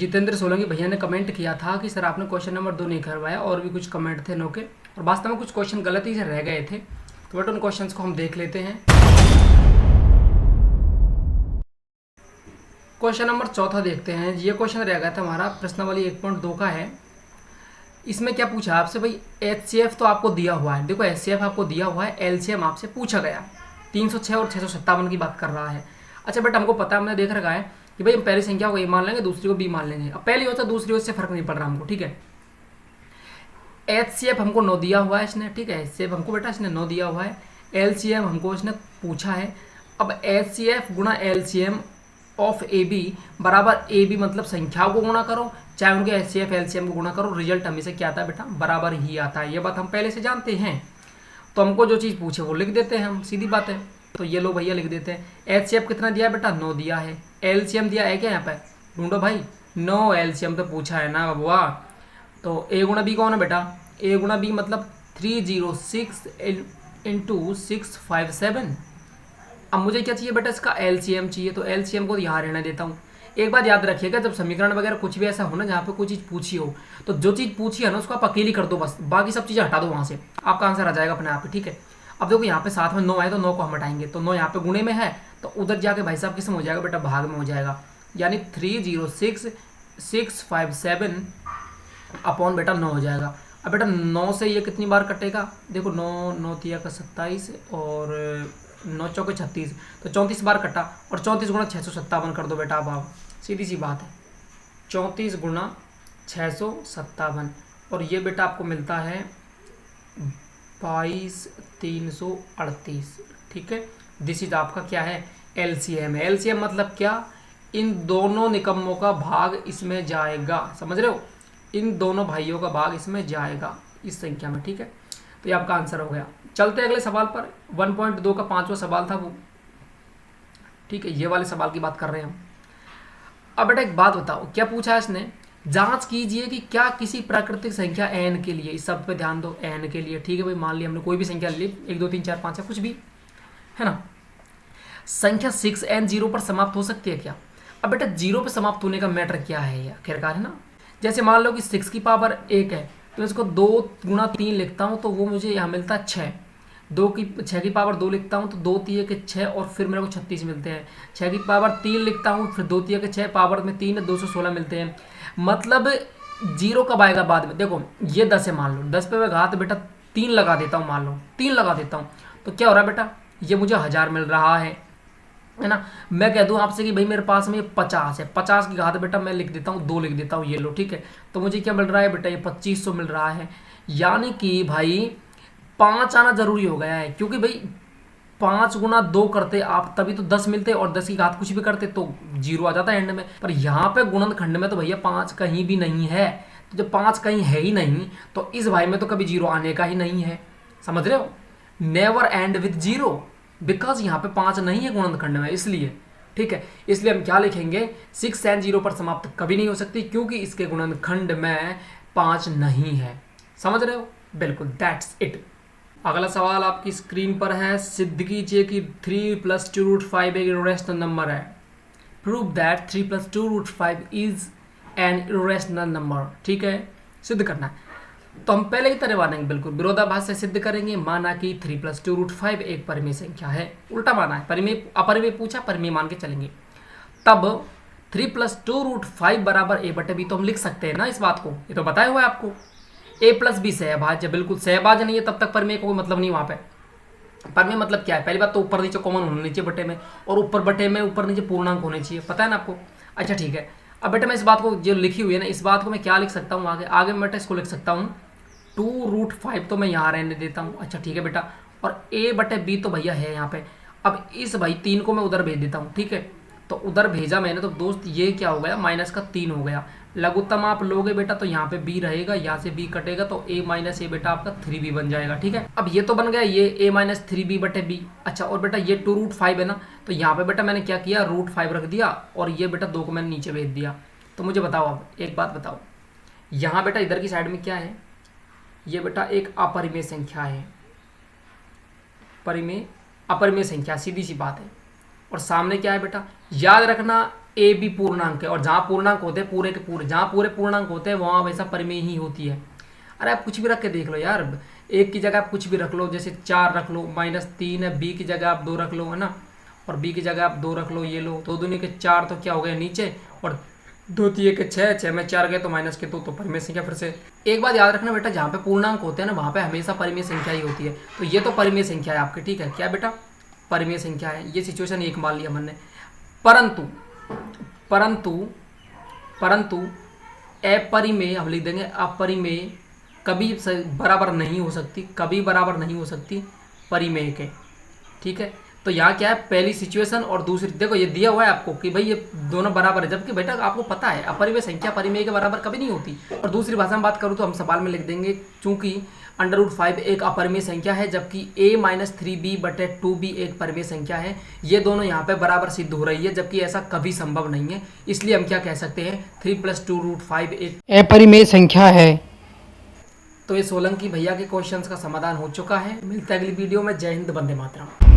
जितेंद्र सोलंकी भैया ने कमेंट किया था कि सर आपने क्वेश्चन नंबर 2 नहीं करवाया, और भी कुछ कमेंट थे नो के, और वास्तव में कुछ क्वेश्चन गलती से रह गए थे, तो बट उन क्वेश्चंस को हम देख लेते हैं। क्वेश्चन नंबर 4 देखते हैं। ये क्वेश्चन रह गया था हमारा, प्रश्नावली 1.2 का है। इसमें क्या पूछा आपसे भाई, एचसीएफ तो आपको दिया हुआ है, देखो एचसीएफ आपको दिया हुआ है, एलसीएम आपसे पूछा गया 306 और 657 की बात कर रहा है। अच्छा बट हमको पता है, हमने देख रखा है कि भाई हम पहली संख्या को ए मान लेंगे, दूसरी को बी मान लेंगे। अब पहली हो तो दूसरी हो, इससे फर्क नहीं पड़ रहा हमको, ठीक है। एचसीएफ हमको 9 दिया हुआ है इसने, ठीक है, एचसीएफ हमको बेटा इसने 9 दिया हुआ है। एलसीएम हमको इसने पूछा है। अब एचसीएफ गुणा एलसीएम ऑफ ए बी बराबर ए बी, मतलब संख्याओं को गुणा करो चाहे उनके एचसीएफ एलसीएम को गुणा करो, रिजल्ट हमेशा क्या आता है बेटा, बराबर ही आता है। ये बात हम पहले से जानते हैं, तो हमको जो चीज़ पूछे वो लिख देते हैं हम, सीधी बात है। तो ये लो भैया लिख देते हैं। एचसीएफ कितना दिया है बेटा, 9 दिया है। एलसीएम दिया है क्या यहाँ पे, ढूंढो भाई, 9 एलसीएम तो पूछा है ना बबुआ। तो ए गुणा बी कौन है बेटा, ए गुणा बी मतलब 306 इंटू 657। अब मुझे क्या चाहिए बेटा, इसका एलसीएम चाहिए, तो एलसीएम को यहाँ रहने देता हूँ। एक बात याद रखिएगा, जब समीकरण वगैरह कुछ भी ऐसा हो ना जहाँ पे कोई चीज़ पूछी हो, तो जो चीज़ पूछी है ना उसको आप अकेली कर दो बस, बाकी सब चीज़ें हटा दो वहाँ से, आपका आंसर आ जाएगा अपने आप ही, ठीक है। अब देखो यहाँ पे साथ में 9 है, तो 9 को हम हटाएंगे, तो 9 यहाँ पे गुणे में है, तो उधर जाके भाई साहब किस में हो जाएगा बेटा, भाग में हो जाएगा, यानी 306657 अपॉन बेटा 9 हो जाएगा। अब बेटा 9 से ये कितनी बार कटेगा, देखो 9 9 तिया का 27 और 9 चौके 36, तो 34 बार कटा, और 34 गुणा 657 कर दो बेटा। अब आप सीधी सी बात है, 34 गुणा 657, और ये बेटा आपको मिलता है 22,338, ठीक है। दिस इज आपका क्या है, एलसीएम है। एलसीएम मतलब क्या, इन दोनों निकम्मों का भाग इसमें जाएगा, समझ रहे हो, इन दोनों भाइयों का भाग इसमें जाएगा इस संख्या में, ठीक है। तो ये आपका आंसर हो गया। चलते अगले सवाल पर, 1.2 का 5वां सवाल था वो, ठीक है, ये वाले सवाल की बात कर रहे हैं हम। अब बेटा एक बात बताओ, क्या पूछा है इसने, जांच कीजिए कि क्या किसी प्राकृतिक संख्या n के लिए, इस शब्द पे ध्यान दो, n के लिए, ठीक है भाई, मान लिया हमने कोई भी संख्या ली, 1 2 3 4 5 है कुछ भी, है ना, संख्या 6n 0 पर समाप्त हो सकती है क्या। अब बेटा 0 पर समाप्त होने का मैटर क्या है, ये आखिरकार, है ना। जैसे मान लो कि 6 की पावर 1 है, तो इसको 2 गुणा 3 लिखता हूँ, तो वो मुझे यहाँ मिलता है 6। 6 की पावर 2 लिखता हूँ तो 2 तिये के 6, और फिर मेरे को 36 मिलते हैं। 6 की पावर 3 लिखता हूँ, फिर 2 तिये के 6, पावर में 3 है, 216 मिलते हैं। मतलब 0 कब आएगा बाद में, देखो ये 10 है, मान लो 10 पे मैं घात बेटा 3 लगा देता हूँ, मान लो 3 लगा देता हूँ, तो क्या हो रहा है बेटा, ये मुझे 1000 मिल रहा है ना। मैं कह दूं आपसे कि भाई मेरे पास में 50 है, 50 की घात बेटा मैं लिख देता हूँ 2 लिख देता हूँ, ये लो, ठीक है। तो मुझे क्या मिल रहा है बेटा, ये 2500 मिल रहा है। यानी कि भाई 5 आना जरूरी हो गया है, क्योंकि भाई 5 गुना 2 करते आप तभी तो 10 मिलते, और 10 की घात कुछ भी करते तो 0 आ जाता है एंड में। पर यहाँ पे गुणनखंड में तो भैया 5 कहीं भी नहीं है, तो जब 5 कहीं है ही नहीं, तो इस भाई में तो कभी 0 आने का ही नहीं है, समझ रहे हो। नेवर एंड विथ 0, बिकॉज यहाँ पे 5 नहीं है गुणनखंड में, इसलिए, ठीक है। इसलिए हम क्या लिखेंगे, 6n 0 पर समाप्त कभी नहीं हो सकती, क्योंकि इसके गुणनखंड में 5 नहीं है, समझ रहे हो, बिल्कुल, दैट्स इट। अगला सवाल आपकी स्क्रीन पर है, सिद्ध कीजिए कि 3 + 2√5 एक इरेशनल नंबर है। Prove that 3 + 2√5 is an irrational number, ठीक है, सिद्ध करना है। तो हम पहले ही तरह मानेंगे, बिल्कुल विरोधाभास से सिद्ध करेंगे। माना कि 3 + 2√5 एक परिमेय संख्या है, उल्टा माना है, परिमेय अपरिमेय पूछा, परिमेय मान के चलेंगे। तब 3 + 2√5 बराबर a/b, तो हम लिख सकते हैं ना इस बात को, ये तो बताया हुआ है आपको। a + b सहभाज्य, बिल्कुल सहभाज्य नहीं है तब तक परिमेय को कोई मतलब नहीं वहाँ पे। परिमेय मतलब क्या है, पहली बात तो ऊपर नीचे कॉमन होना नीचे बटे में, और ऊपर बटे में ऊपर नीचे पूर्णांक होने चाहिए, पता है ना आपको। अच्छा ठीक है, अब बेटा मैं इस बात को जो लिखी हुई है ना, इस बात को मैं क्या लिख सकता हूँ आगे, आगे मैं बेटा इसको लिख सकता हूँ 2√5, तो मैं यहाँ रहने देता हूँ। अच्छा ठीक है बेटा, और a/b तो भैया है यहाँ पे। अब इस भाई 3 को मैं उधर भेज देता हूँ, ठीक है, तो उधर भेजा मैंने, तो दोस्त ये क्या हो गया, -3 हो गया। लघुत्तम आप लोगे बेटा, तो यहाँ पे b रहेगा, यहाँ से b कटेगा, तो a - a बेटा आपका 3b बन जाएगा, ठीक है। अब ये तो बन गया ये a - 3b/b। अच्छा, और बेटा ये 2√5 है ना, तो यहाँ पे बेटा मैंने क्या किया, √5 रख दिया, और ये बेटा 2 को मैंने नीचे भेज दिया। तो मुझे बताओ, अब एक बात बताओ, यहाँ बेटा इधर की साइड में क्या है, ये बेटा एक अपरिमेय संख्या है, अपरिमेय संख्या, सीधी सी बात है। और सामने क्या है बेटा, याद रखना ए भी पूर्णांक है, और जहाँ पूर्णांक होते हैं पूरे के पूरे, जहाँ पूरे पूर्णांक होते हैं वहाँ हमेशा परिमेय ही होती है। अरे आप कुछ भी रख के देख लो यार, एक की जगह आप कुछ भी रख लो, जैसे 4 रख लो, -3 है, बी की जगह आप 2 रख लो, है ना, और बी की जगह आप 2 रख लो, ये लो, 2 दूनी के 4 तो क्या हो गया नीचे, और 2 तिये के 6, 6 में 4 गए तो माइनस के 2, तो परिमेय संख्या। फिर से एक बात याद रखना बेटा, जहाँ पे पूर्णांक होते हैं ना वहाँ पे हमेशा परिमेय संख्या ही होती है। तो ये तो परिमेय संख्या है आपकी, ठीक है, क्या बेटा, परिमेय संख्या है। ये सिचुएशन एक मान लिया हमने। परंतु परंतु परंतु अपरिमेय हम लिख देंगे, अपरिमेय कभी बराबर नहीं हो सकती, कभी बराबर नहीं हो सकती परिमेय के, ठीक है। तो यहाँ क्या है, पहली सिचुएशन और दूसरी, देखो ये दिया हुआ है आपको कि भाई ये दोनों बराबर है, जबकि बेटा आपको पता है अपरिमेय संख्या परिमेय के बराबर कभी नहीं होती। और दूसरी भाषा में बात करूँ तो हम सवाल में लिख देंगे, चूंकि √5 एक अपरिमेय संख्या है, जबकि a-3b/2b एक परिमेय संख्या है। ये दोनों यहाँ पे बराबर सिद्ध हो रही है, जबकि ऐसा कभी संभव नहीं है। इसलिए हम क्या कह सकते हैं, 3 + 2√5 एक अपरिमेय संख्या है। तो ये सोलंकी भैया के क्वेश्चंस का समाधान हो चुका है। मिलता है अगली वीडियो में। जय हिंद, वंदे मातरम।